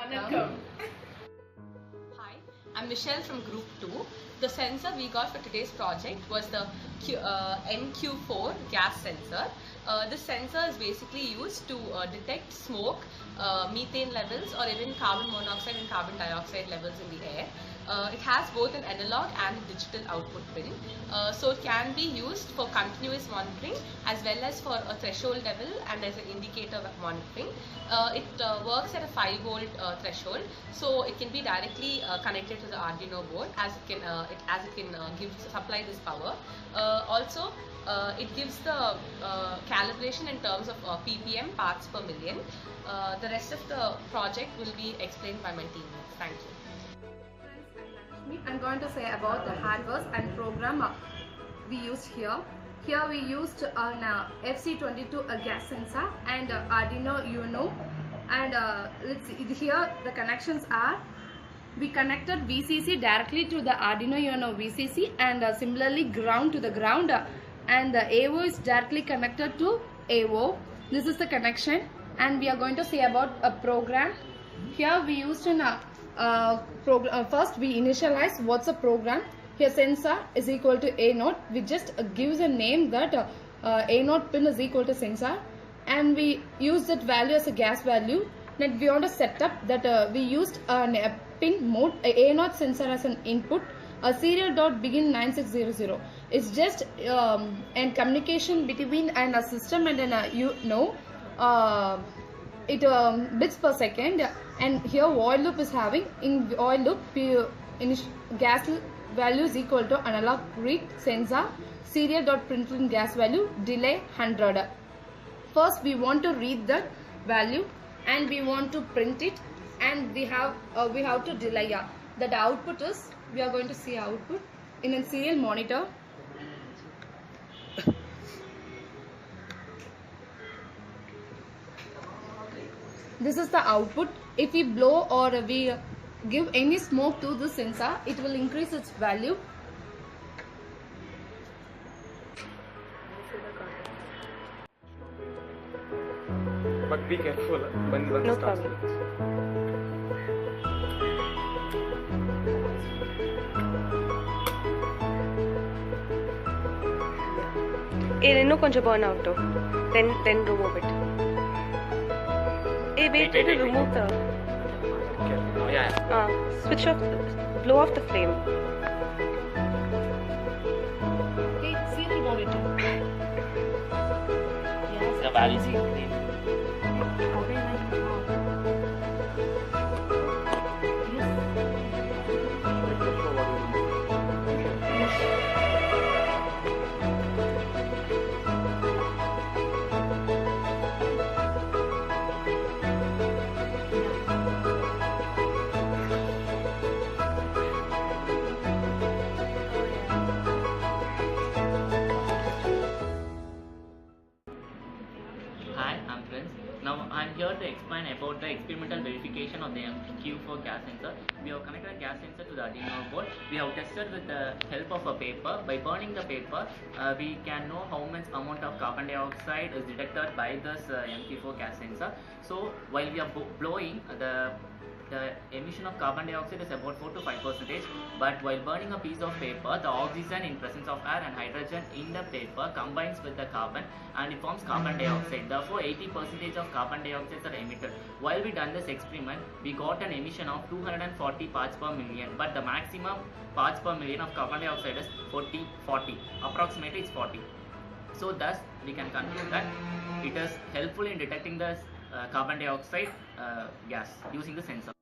Vanakkam. Hi, I'm Michelle from Group 2. The sensor we got for today's project was the MQ4 gas sensor. This sensor is basically used to detect smoke, methane levels, or even carbon monoxide and carbon dioxide levels in the air. It has both an analog and a digital output pin, so it can be used for continuous monitoring as well as for a threshold level and as an indicator monitoring. It works at a 5-volt threshold, so it can be directly connected to the Arduino board as it can supply this power. Also, it gives the calibration in terms of ppm, parts per million. The rest of the project will be explained by my teammates. Thank you. I'm going to say about the hardware and program we used here. Here we used an FC22 gas sensor and Arduino Uno, and let's see, here the connections are: we connected VCC directly to the Arduino Uno VCC, and similarly ground to the ground, and the AO is directly connected to AO. This is the connection, and we are going to say about a program. Here we used an first we initialize what's a program. Here sensor is equal to A naught. We just gives a name that A naught pin is equal to sensor, and we use that value as a gas value. Then we want to set up that we used a pin mode A naught sensor as an input. A serial dot begin 9600. It's just and communication between a system and bits per second. And here while loop is having, in while loop gas value is equal to analog read sensor serial dot println gas value delay 100. First we want to read that value and we want to print it, and we have to delay. That output is, we are going to see output in a serial monitor. This is the output. If we blow or we give any smoke to the sensor, it will increase its value. But be careful when No it starts. problem. Innum konjam burn out though. Then remove it. Hey, wait, remove the. Okay. Oh, yeah. Switch off. Blow off the flame. Okay, serial monitor. The value is increased. Hi, I'm Prince. Now I'm here to explain about the experimental verification of the MQ4 gas sensor. We have connected a gas sensor to the Arduino board. We have tested with the help of a paper. By burning the paper, we can know how much amount of carbon dioxide is detected by this MQ4 gas sensor. So while we are blowing, the emission of carbon dioxide is about 4 to 5%, but while burning a piece of paper, the oxygen in presence of air and hydrogen in the paper combines with the carbon and it forms carbon dioxide. Therefore, 80% of carbon dioxide are emitted. While we done this experiment, we got an emission of 240 parts per million, but the maximum parts per million of carbon dioxide is 40. Approximately it's 40. So thus, we can conclude that it is helpful in detecting the carbon dioxide gas using the sensor.